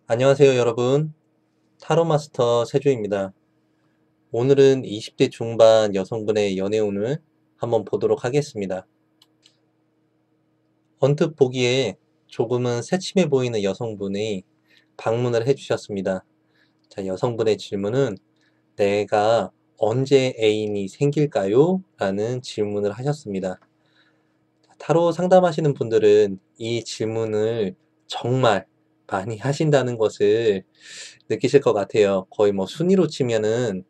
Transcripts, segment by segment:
안녕하세요, 여러분. 타로마스터 세조입니다. 오늘은 20대 중반 여성분의 연애운을 한번 보도록 하겠습니다. 언뜻 보기에 조금은 새침해 보이는 여성분이 방문을 해주셨습니다. 자, 여성분의 질문은 내가 언제 애인이 생길까요? 라는 질문을 하셨습니다. 타로 상담하시는 분들은 이 질문을 정말 많이 하신다는 것을 느끼실 것 같아요. 거의 뭐 순위로 치면은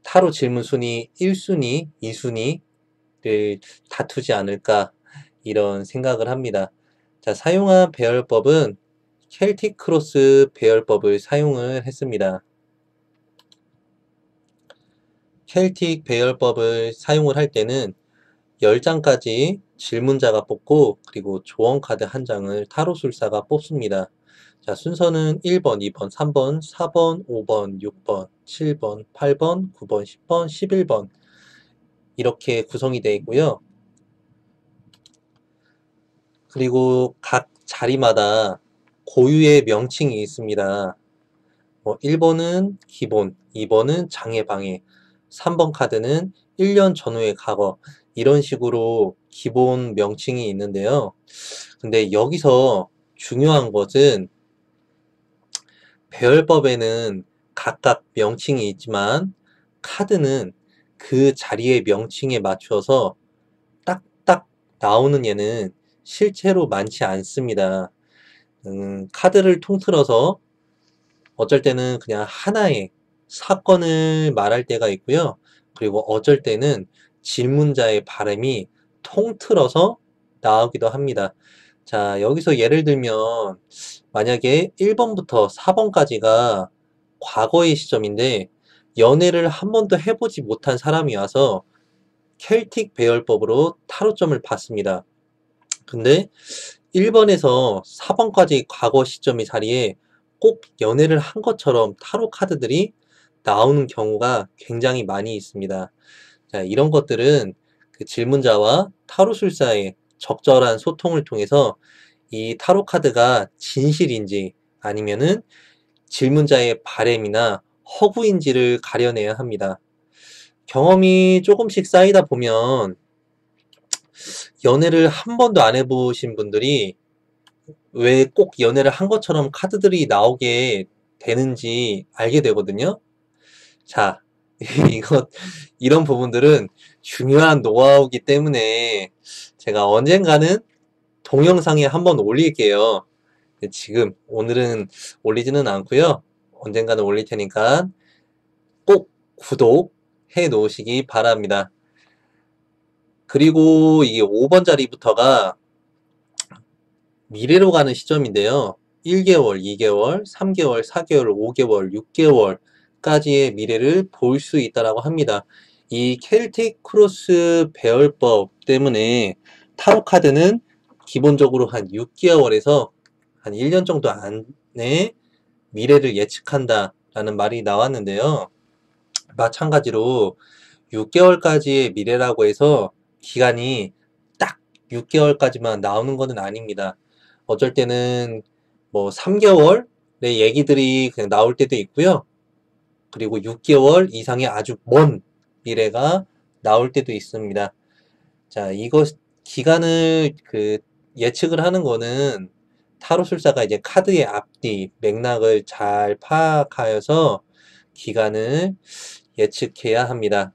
타로 질문 순위 1순위, 2순위를 다투지 않을까 이런 생각을 합니다. 자, 사용한 배열법은 켈틱 크로스 배열법을 사용을 했습니다. 켈틱 배열법을 사용을 할 때는 10장까지 질문자가 뽑고 그리고 조언 카드 한 장을 타로술사가 뽑습니다. 자, 순서는 1번, 2번, 3번, 4번, 5번, 6번, 7번, 8번, 9번, 10번, 11번 이렇게 구성이 되어 있고요. 그리고 각 자리마다 고유의 명칭이 있습니다. 1번은 기본, 2번은 장애방해, 3번 카드는 1년 전후의 과거 이런 식으로 기본 명칭이 있는데요. 근데 여기서 중요한 것은 배열법에는 각각 명칭이 있지만 카드는 그 자리의 명칭에 맞춰서 딱딱 나오는 예는 실제로 많지 않습니다. 카드를 통틀어서 어쩔 때는 그냥 하나의 사건을 말할 때가 있고요. 그리고 어쩔 때는 질문자의 발음이 통틀어서 나오기도 합니다. 자, 여기서 예를 들면 만약에 1번부터 4번까지가 과거의 시점인데 연애를 한 번도 해보지 못한 사람이 와서 켈틱 배열법으로 타로점을 봤습니다. 근데 1번에서 4번까지 과거 시점의 자리에 꼭 연애를 한 것처럼 타로 카드들이 나오는 경우가 굉장히 많이 있습니다. 자, 이런 것들은 그 질문자와 타로술사의 적절한 소통을 통해서 이 타로 카드가 진실인지 아니면은 질문자의 바램이나 허구인지를 가려내야 합니다. 경험이 조금씩 쌓이다 보면 연애를 한 번도 안 해보신 분들이 왜 꼭 연애를 한 것처럼 카드들이 나오게 되는지 알게 되거든요. 자, 이런 부분들은 중요한 노하우이기 때문에 제가 언젠가는 동영상에 한번 올릴게요. 지금, 오늘은 올리지는 않고요. 언젠가는 올릴 테니까 꼭 구독해 놓으시기 바랍니다. 그리고 이게 5번 자리부터가 미래로 가는 시점인데요. 1개월, 2개월, 3개월, 4개월, 5개월, 6개월까지의 미래를 볼 수 있다라고 합니다. 이 켈틱 크로스 배열법 때문에 타로 카드는 기본적으로 한 6개월에서 한 1년 정도 안에 미래를 예측한다라는 말이 나왔는데요. 마찬가지로 6개월까지의 미래라고 해서 기간이 딱 6개월까지만 나오는 것은 아닙니다. 어쩔 때는 뭐 3개월의 얘기들이 그냥 나올 때도 있고요. 그리고 6개월 이상의 아주 먼 미래가 나올 때도 있습니다. 자, 이거 기간을 예측을 하는 거는 타로술사가 이제 카드의 앞뒤 맥락을 잘 파악하여서 기간을 예측해야 합니다.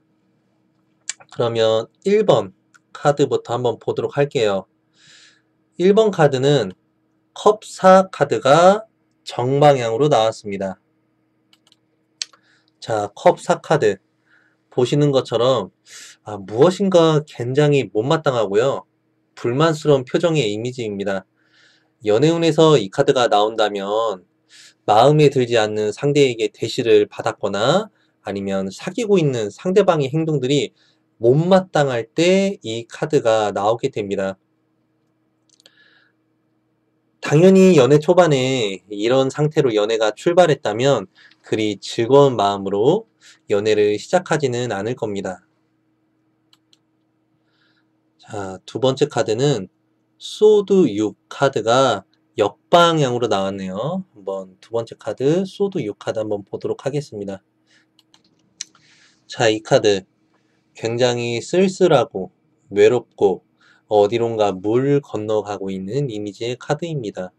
그러면 1번 카드부터 한번 보도록 할게요. 1번 카드는 컵4 카드가 정방향으로 나왔습니다. 자, 컵4 카드 보시는 것처럼 무엇인가 굉장히 못마땅하고요. 불만스러운 표정의 이미지입니다. 연애운에서 이 카드가 나온다면 마음에 들지 않는 상대에게 대시를 받았거나 아니면 사귀고 있는 상대방의 행동들이 못마땅할 때 이 카드가 나오게 됩니다. 당연히 연애 초반에 이런 상태로 연애가 출발했다면 그리 즐거운 마음으로 연애를 시작하지는 않을 겁니다. 자, 두 번째 카드는 소드 6 카드가 역방향으로 나왔네요. 한번 두 번째 카드, 소드 6카드 한번 보도록 하겠습니다. 자, 이 카드 굉장히 쓸쓸하고 외롭고 어디론가 물 건너가고 있는 이미지의 카드입니다.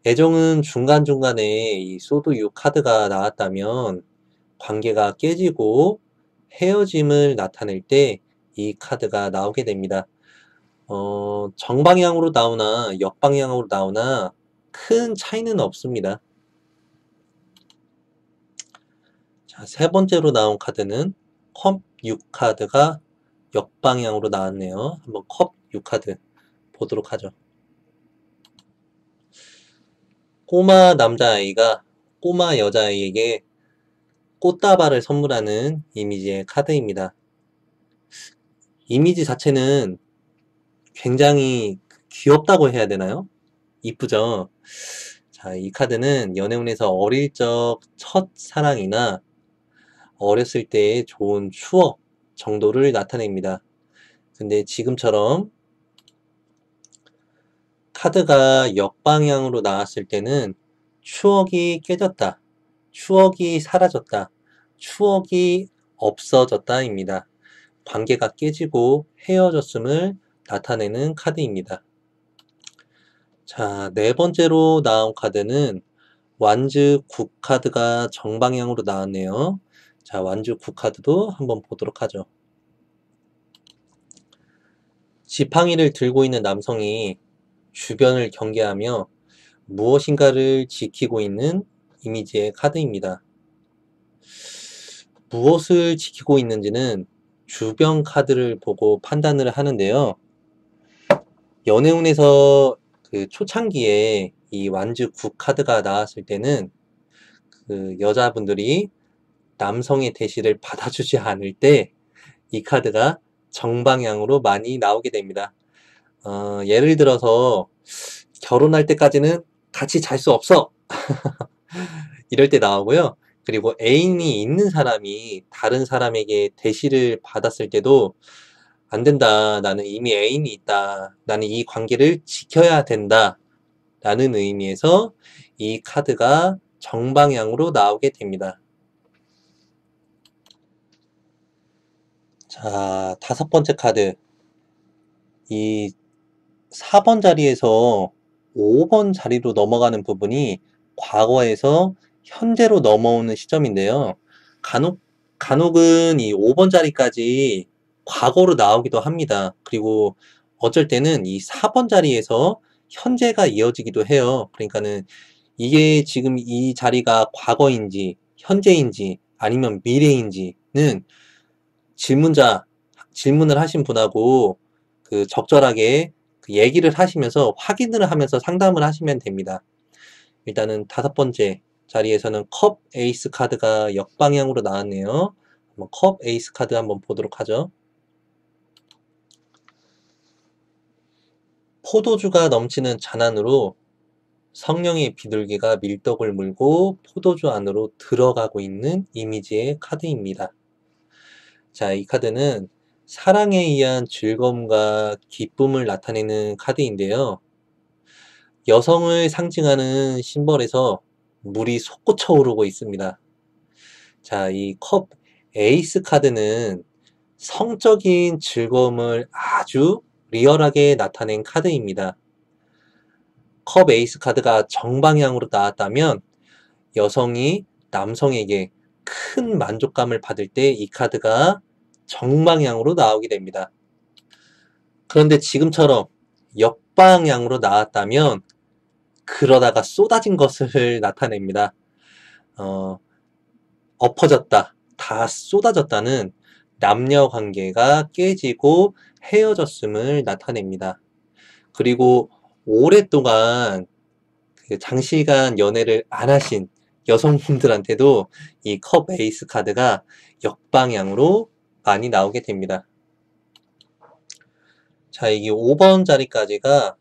애정은 중간중간에 이 소드 6 카드가 나왔다면 관계가 깨지고 헤어짐을 나타낼 때 이 카드가 나오게 됩니다. 정방향으로 나오나 역방향으로 나오나 큰 차이는 없습니다. 자, 세 번째로 나온 카드는 컵 6카드가 역방향으로 나왔네요. 한번 컵 6카드 보도록 하죠. 꼬마 남자아이가 꼬마 여자아이에게 꽃다발을 선물하는 이미지의 카드입니다. 이미지 자체는 굉장히 귀엽다고 해야 되나요? 이쁘죠? 자, 이 카드는 연애운에서 어릴 적 첫 사랑이나 어렸을 때의 좋은 추억 정도를 나타냅니다. 근데 지금처럼 카드가 역방향으로 나왔을 때는 추억이 깨졌다, 추억이 사라졌다, 추억이 없어졌다입니다. 관계가 깨지고 헤어졌음을 나타내는 카드입니다. 자, 네 번째로 나온 카드는 완즈 9카드가 정방향으로 나왔네요. 자, 완즈 9카드도 한번 보도록 하죠. 지팡이를 들고 있는 남성이 주변을 경계하며 무엇인가를 지키고 있는 이미지의 카드입니다. 무엇을 지키고 있는지는 주변 카드를 보고 판단을 하는데요. 연애운에서 그 초창기에 이 완즈 9카드가 나왔을 때는 그 여자분들이 남성의 대시를 받아주지 않을 때 이 카드가 정방향으로 많이 나오게 됩니다. 예를 들어서 결혼할 때까지는 같이 잘 수 없어! 이럴 때 나오고요. 그리고 애인이 있는 사람이 다른 사람에게 대시를 받았을 때도 안 된다. 나는 이미 애인이 있다. 나는 이 관계를 지켜야 된다. 라는 의미에서 이 카드가 정방향으로 나오게 됩니다. 자, 다섯 번째 카드. 이 4번 자리에서 5번 자리로 넘어가는 부분이 과거에서 현재로 넘어오는 시점인데요. 간혹은 이 5번 자리까지 과거로 나오기도 합니다. 그리고 어쩔 때는 이 4번 자리에서 현재가 이어지기도 해요. 그러니까는 이게 지금 이 자리가 과거인지 현재인지 아니면 미래인지는 질문을 하신 분하고 그 적절하게 그 얘기를 하시면서 확인을 하면서 상담을 하시면 됩니다. 일단은 다섯 번째 자리에서는 컵 에이스 카드가 역방향으로 나왔네요. 한번 컵 에이스 카드 한번 보도록 하죠. 포도주가 넘치는 잔안으로 성령의 비둘기가 밀떡을 물고 포도주 안으로 들어가고 있는 이미지의 카드입니다. 자, 이 카드는 사랑에 의한 즐거움과 기쁨을 나타내는 카드인데요. 여성을 상징하는 심벌에서 물이 솟구쳐 오르고 있습니다. 자, 이 컵 에이스 카드는 성적인 즐거움을 아주 리얼하게 나타낸 카드입니다. 컵 에이스 카드가 정방향으로 나왔다면 여성이 남성에게 큰 만족감을 받을 때 이 카드가 정방향으로 나오게 됩니다. 그런데 지금처럼 역방향으로 나왔다면 그러다가 쏟아진 것을 나타냅니다. 엎어졌다, 다 쏟아졌다는 남녀 관계가 깨지고 헤어졌음을 나타냅니다. 그리고 오랫동안 그 장시간 연애를 안 하신 여성분들한테도 이 컵 에이스 카드가 역방향으로 많이 나오게 됩니다. 자, 이게 5번 자리까지가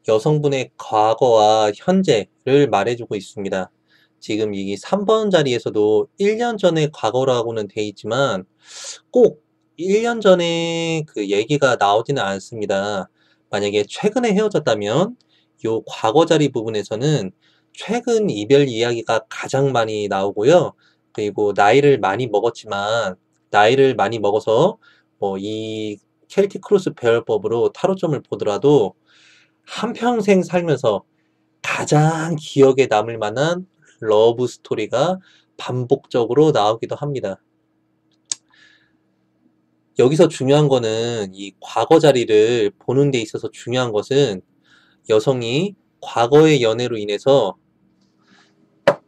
여성분의 과거와 현재를 말해주고 있습니다. 지금 이 3번 자리에서도 1년 전의 과거라고는 돼 있지만 꼭 1년 전에 그 얘기가 나오지는 않습니다. 만약에 최근에 헤어졌다면 요 과거 자리 부분에서는 최근 이별 이야기가 가장 많이 나오고요. 그리고 나이를 많이 먹어서 뭐 이 켈틱 크로스 배열법으로 타로점을 보더라도 한평생 살면서 가장 기억에 남을 만한 러브 스토리가 반복적으로 나오기도 합니다. 여기서 중요한 거는 이 과거 자리를 보는 데 있어서 중요한 것은 여성이 과거의 연애로 인해서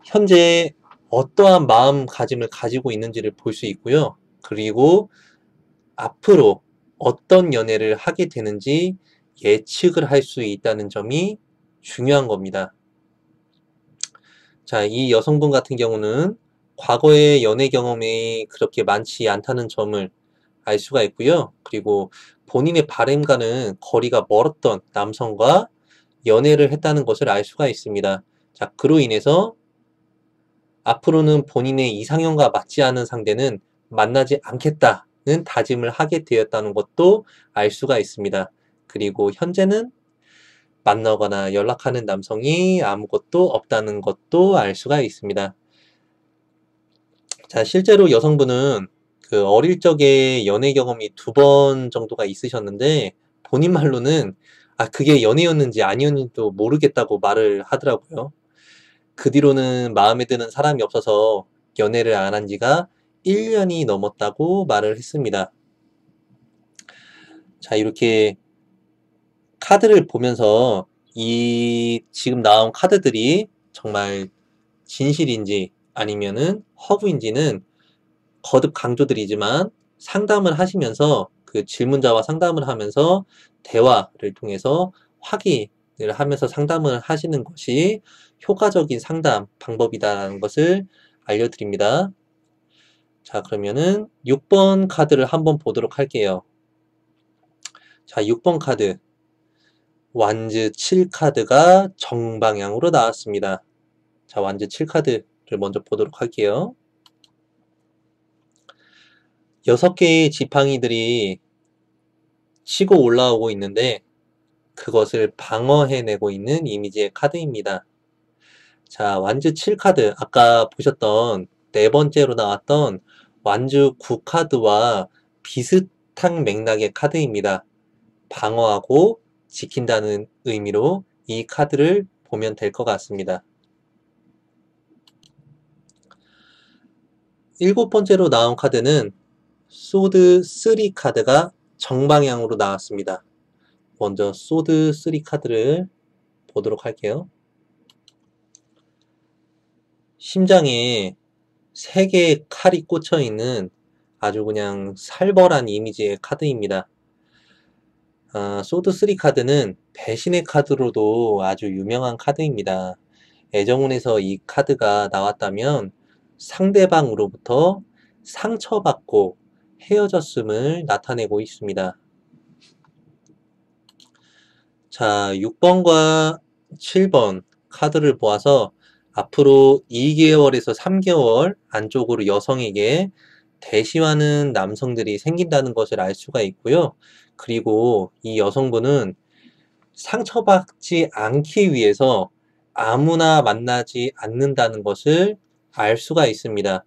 현재 어떠한 마음가짐을 가지고 있는지를 볼 수 있고요. 그리고 앞으로 어떤 연애를 하게 되는지 예측을 할 수 있다는 점이 중요한 겁니다. 자, 이 여성분 같은 경우는 과거의 연애 경험이 그렇게 많지 않다는 점을 알 수가 있고요. 그리고 본인의 바람과는 거리가 멀었던 남성과 연애를 했다는 것을 알 수가 있습니다. 자, 그로 인해서 앞으로는 본인의 이상형과 맞지 않은 상대는 만나지 않겠다는 다짐을 하게 되었다는 것도 알 수가 있습니다. 그리고 현재는 만나거나 연락하는 남성이 아무것도 없다는 것도 알 수가 있습니다. 자, 실제로 여성분은 그 어릴 적에 연애 경험이 2번 정도가 있으셨는데 본인 말로는 그게 연애였는지 아니었는지도 모르겠다고 말을 하더라고요. 그 뒤로는 마음에 드는 사람이 없어서 연애를 안 한 지가 1년이 넘었다고 말을 했습니다. 자, 이렇게 카드를 보면서 이 지금 나온 카드들이 정말 진실인지 아니면은 허구인지는 거듭 강조드리지만 상담을 하시면서 그 질문자와 상담을 하면서 대화를 통해서 확인을 하면서 상담을 하시는 것이 효과적인 상담 방법이다라는 것을 알려드립니다. 자, 그러면은 6번 카드를 한번 보도록 할게요. 자, 6번 카드. 완즈 7카드가 정방향으로 나왔습니다. 자, 완즈 7카드를 먼저 보도록 할게요. 6개의 지팡이들이 치고 올라오고 있는데 그것을 방어해내고 있는 이미지의 카드입니다. 자, 완즈 7카드, 아까 보셨던 4번째로 나왔던 완즈 9카드와 비슷한 맥락의 카드입니다. 방어하고 지킨다는 의미로 이 카드를 보면 될 것 같습니다. 7번째로 나온 카드는 소드 3 카드가 정방향으로 나왔습니다. 먼저 소드 3 카드를 보도록 할게요. 심장에 3개의 칼이 꽂혀 있는 아주 그냥 살벌한 이미지의 카드입니다. 소드 3 카드는 배신의 카드로도 아주 유명한 카드입니다. 애정운에서 이 카드가 나왔다면 상대방으로부터 상처받고 헤어졌음을 나타내고 있습니다. 자, 6번과 7번 카드를 보아서 앞으로 2개월에서 3개월 안쪽으로 여성에게 대시하는 남성들이 생긴다는 것을 알 수가 있고요. 그리고 이 여성분은 상처받지 않기 위해서 아무나 만나지 않는다는 것을 알 수가 있습니다.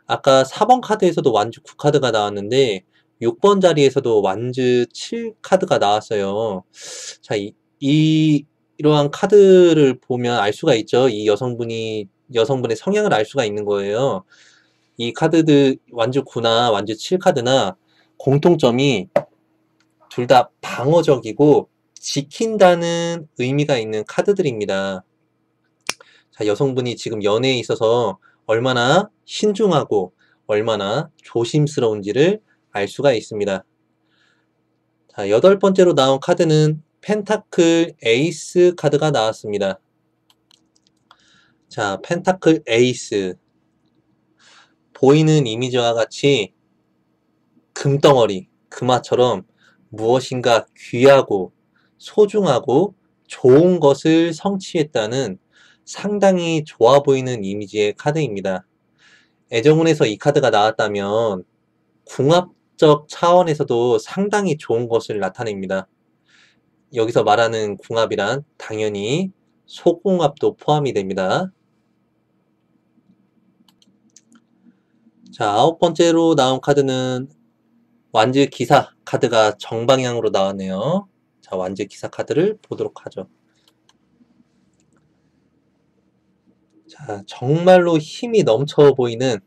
아까 4번 카드에서도 완즈 9카드가 나왔는데 6번 자리에서도 완즈 7카드가 나왔어요. 자, 이러한 카드를 보면 알 수가 있죠. 이 여성분의 성향을 알 수가 있는 거예요. 이 카드들 완즈 9나 완즈 7카드나 공통점이 둘 다 방어적이고 지킨다는 의미가 있는 카드들입니다. 자, 여성분이 지금 연애에 있어서 얼마나 신중하고 얼마나 조심스러운지를 알 수가 있습니다. 자, 8번째로 나온 카드는 펜타클 에이스 카드가 나왔습니다. 자, 펜타클 에이스. 보이는 이미지와 같이 금덩어리, 금화처럼 무엇인가 귀하고 소중하고 좋은 것을 성취했다는 상당히 좋아 보이는 이미지의 카드입니다. 애정운에서 이 카드가 나왔다면 궁합적 차원에서도 상당히 좋은 것을 나타냅니다. 여기서 말하는 궁합이란 당연히 소궁합도 포함이 됩니다. 자, 9번째로 나온 카드는 완즈 기사 카드가 정방향으로 나왔네요. 자, 완즈 기사 카드를 보도록 하죠. 자, 정말로 힘이 넘쳐 보이는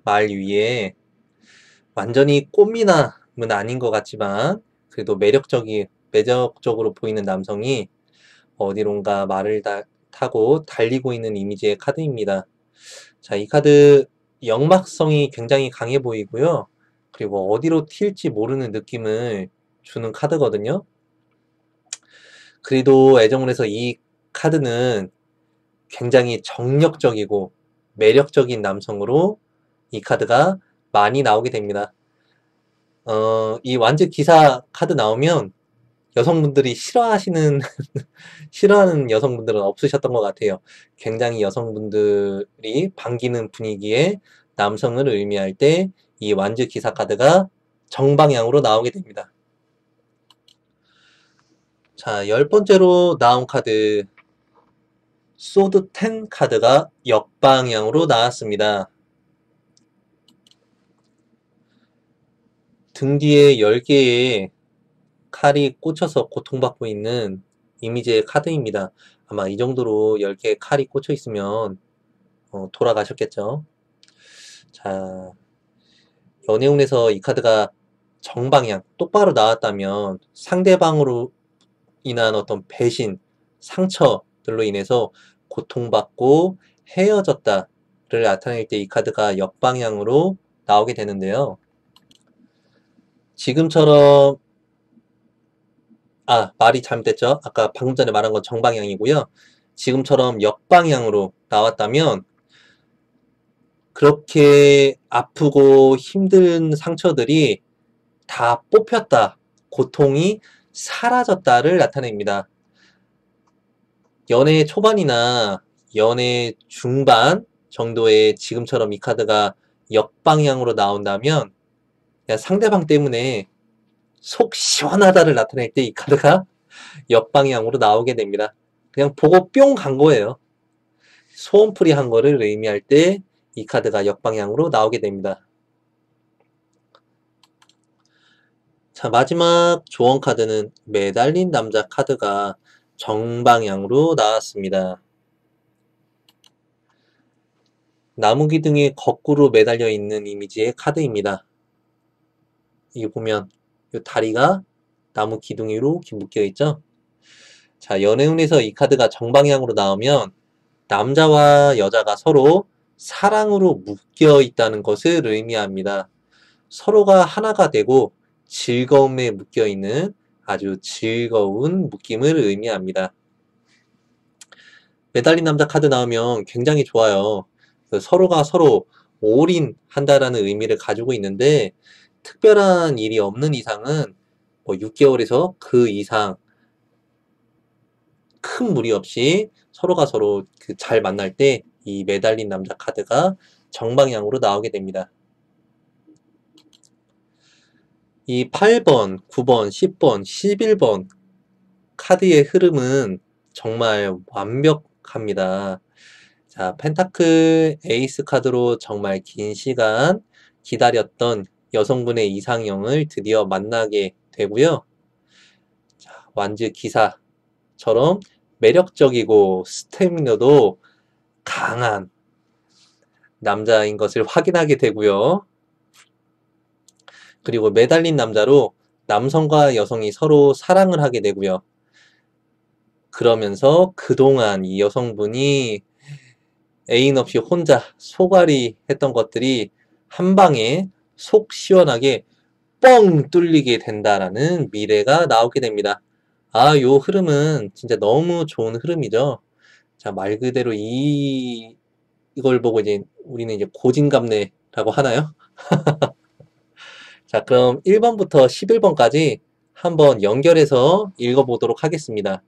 말 위에 완전히 꽃미남은 아닌 것 같지만 그래도 매력적으로 보이는 남성이 어디론가 말을 타고 달리고 있는 이미지의 카드입니다. 자, 이 카드 역막성이 굉장히 강해 보이고요. 그리고 어디로 튈지 모르는 느낌을 주는 카드거든요. 그래도 애정원에서 이 카드는 굉장히 정력적이고 매력적인 남성으로 이 카드가 많이 나오게 됩니다. 이 완즈 기사 카드 나오면 여성분들이 싫어하는 여성분들은 없으셨던 것 같아요. 굉장히 여성분들이 반기는 분위기의 남성을 의미할 때 이 완즈 기사 카드가 정방향으로 나오게 됩니다. 자, 10번째로 나온 카드 소드 10 카드가 역방향으로 나왔습니다. 등 뒤에 10개의 칼이 꽂혀서 고통받고 있는 이미지의 카드입니다. 아마 이 정도로 10개의 칼이 꽂혀 있으면 돌아가셨겠죠. 자, 연애운에서 이 카드가 정방향, 똑바로 나왔다면 상대방으로 인한 어떤 배신, 상처들로 인해서 고통받고 헤어졌다를 나타낼 때 이 카드가 역방향으로 나오게 되는데요. 지금처럼 말이 잘못됐죠. 아까 방금 전에 말한 건 정방향이고요. 지금처럼 역방향으로 나왔다면 그렇게 아프고 힘든 상처들이 다 뽑혔다. 고통이 사라졌다를 나타냅니다. 연애 초반이나 연애 중반 정도에 지금처럼 이 카드가 역방향으로 나온다면 그냥 상대방 때문에 속 시원하다를 나타낼 때 이 카드가 역방향으로 나오게 됩니다. 그냥 보고 뿅 간 거예요. 소원풀이 한 거를 의미할 때 이 카드가 역방향으로 나오게 됩니다. 자, 마지막 조언 카드는 매달린 남자 카드가 정방향으로 나왔습니다. 나무 기둥에 거꾸로 매달려 있는 이미지의 카드입니다. 이게 보면 이 다리가 나무 기둥 위로 이렇게 묶여 있죠? 자, 연애운에서 이 카드가 정방향으로 나오면 남자와 여자가 서로 사랑으로 묶여 있다는 것을 의미합니다. 서로가 하나가 되고 즐거움에 묶여 있는 아주 즐거운 묶임을 의미합니다. 매달린 남자 카드 나오면 굉장히 좋아요. 서로가 서로 올인한다라는 의미를 가지고 있는데 특별한 일이 없는 이상은 6개월에서 그 이상 큰 무리 없이 서로가 서로 잘 만날 때 이 매달린 남자 카드가 정방향으로 나오게 됩니다. 이 8번, 9번, 10번, 11번 카드의 흐름은 정말 완벽합니다. 자, 펜타클 에이스 카드로 정말 긴 시간 기다렸던 여성분의 이상형을 드디어 만나게 되고요. 자, 완즈 기사처럼 매력적이고 스태미너도 강한 남자인 것을 확인하게 되고요. 그리고 매달린 남자로 남성과 여성이 서로 사랑을 하게 되고요. 그러면서 그동안 이 여성분이 애인 없이 혼자 소갈이 했던 것들이 한 방에 속 시원하게 뻥 뚫리게 된다라는 미래가 나오게 됩니다. 요 흐름은 진짜 너무 좋은 흐름이죠. 자, 말 그대로 이걸 보고 우리는 고진감래라고 하나요? 자, 그럼 1번부터 11번까지 한번 연결해서 읽어보도록 하겠습니다.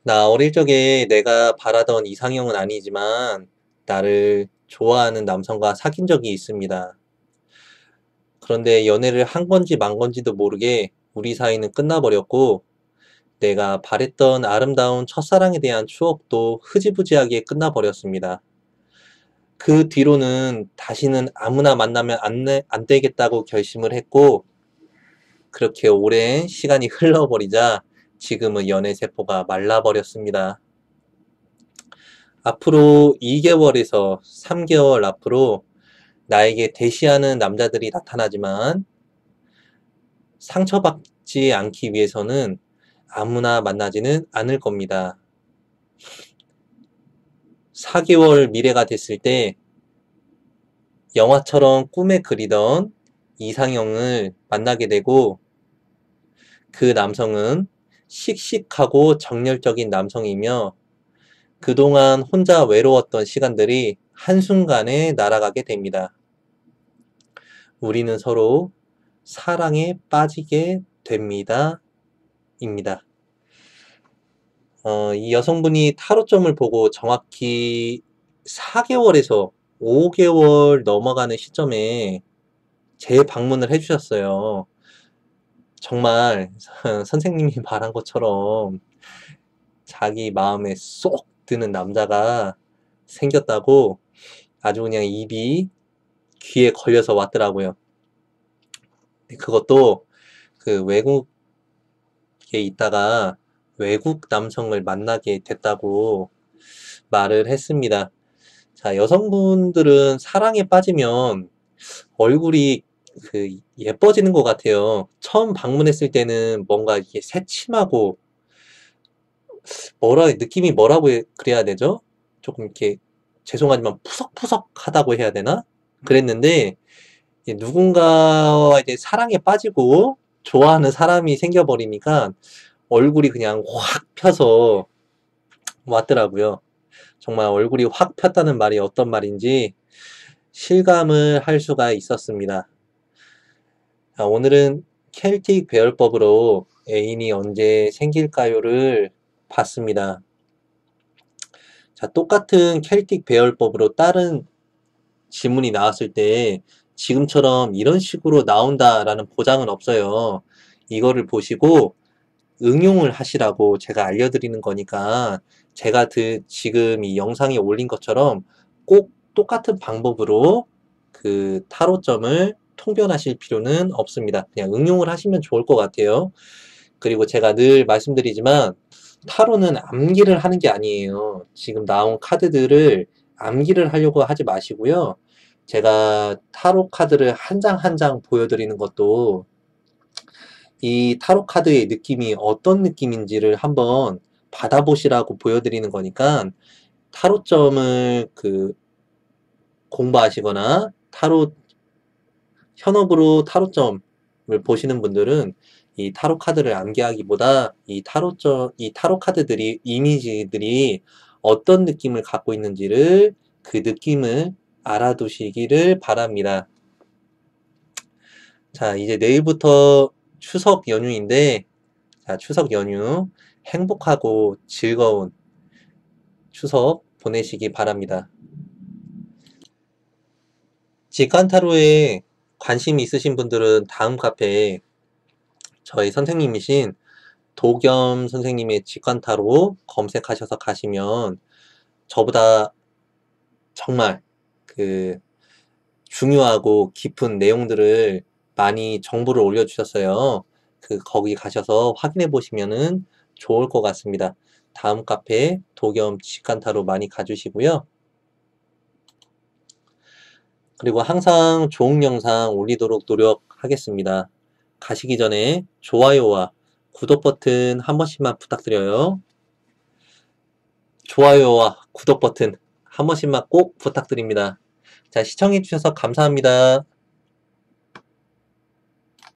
나 어릴 적에 내가 바라던 이상형은 아니지만 나를 좋아하는 남성과 사귄 적이 있습니다. 그런데 연애를 한 건지 만 건지도 모르게 우리 사이는 끝나버렸고, 내가 바랬던 아름다운 첫사랑에 대한 추억도 흐지부지하게 끝나버렸습니다. 그 뒤로는 다시는 아무나 만나면 안 되겠다고 결심을 했고, 그렇게 오랜 시간이 흘러버리자 지금은 연애 세포가 말라버렸습니다. 앞으로 2개월에서 3개월 앞으로 나에게 대시하는 남자들이 나타나지만 상처받지 않기 위해서는 아무나 만나지는 않을 겁니다. 4개월 미래가 됐을 때 영화처럼 꿈에 그리던 이상형을 만나게 되고 그 남성은 씩씩하고 정열적인 남성이며 그동안 혼자 외로웠던 시간들이 한순간에 날아가게 됩니다. 우리는 서로 사랑에 빠지게 됩니다. 입니다. 이 여성분이 타로점을 보고 정확히 4개월에서 5개월 넘어가는 시점에 재방문을 해주셨어요. 정말 선생님이 말한 것처럼 자기 마음에 쏙 드는 남자가 생겼다고 아주 그냥 입이 귀에 걸려서 왔더라고요. 그것도 그 외국에 있다가 외국 남성을 만나게 됐다고 말을 했습니다. 자, 여성분들은 사랑에 빠지면 얼굴이 예뻐지는 것 같아요. 처음 방문했을 때는 뭔가 이게 새침하고 느낌이 뭐라고 그래야 되죠? 조금 이렇게 죄송하지만 푸석푸석하다고 해야 되나? 그랬는데 누군가와 이제 사랑에 빠지고 좋아하는 사람이 생겨버리니까 얼굴이 그냥 확 펴서 왔더라고요. 정말 얼굴이 확 폈다는 말이 어떤 말인지 실감을 할 수가 있었습니다. 자, 오늘은 켈틱 배열법으로 애인이 언제 생길까요를 봤습니다. 자, 똑같은 켈틱 배열법으로 다른 지문이 나왔을 때 지금처럼 이런 식으로 나온다라는 보장은 없어요. 이거를 보시고 응용을 하시라고 제가 알려드리는 거니까 제가 지금 이 영상에 올린 것처럼 꼭 똑같은 방법으로 그 타로점을 통변하실 필요는 없습니다. 그냥 응용을 하시면 좋을 것 같아요. 그리고 제가 늘 말씀드리지만 타로는 암기를 하는 게 아니에요. 지금 나온 카드들을 암기를 하려고 하지 마시고요. 제가 타로 카드를 한 장 한 장 보여드리는 것도 이 타로 카드의 느낌이 어떤 느낌인지를 한번 받아보시라고 보여드리는 거니까 타로점을 공부하시거나 현업으로 타로점을 보시는 분들은 이 타로 카드를 암기하기보다 이 타로 카드들이 이미지들이 어떤 느낌을 갖고 있는지를 그 느낌을 알아두시기를 바랍니다. 자, 이제 내일부터 추석 연휴인데, 자, 추석 연휴 행복하고 즐거운 추석 보내시기 바랍니다. 직관타로에 관심이 있으신 분들은 다음 카페에 저희 선생님이신 도겸 선생님의 직관타로 검색하셔서 가시면 저보다 정말 중요하고 깊은 내용들을 많이 정보를 올려주셨어요. 거기 가셔서 확인해 보시면은 좋을 것 같습니다. 다음 카페 도겸 직관타로 많이 가주시고요. 그리고 항상 좋은 영상 올리도록 노력하겠습니다. 가시기 전에 좋아요와 구독 버튼 한 번씩만 부탁드려요. 좋아요와 구독 버튼 한 번씩만 꼭 부탁드립니다. 자, 시청해주셔서 감사합니다.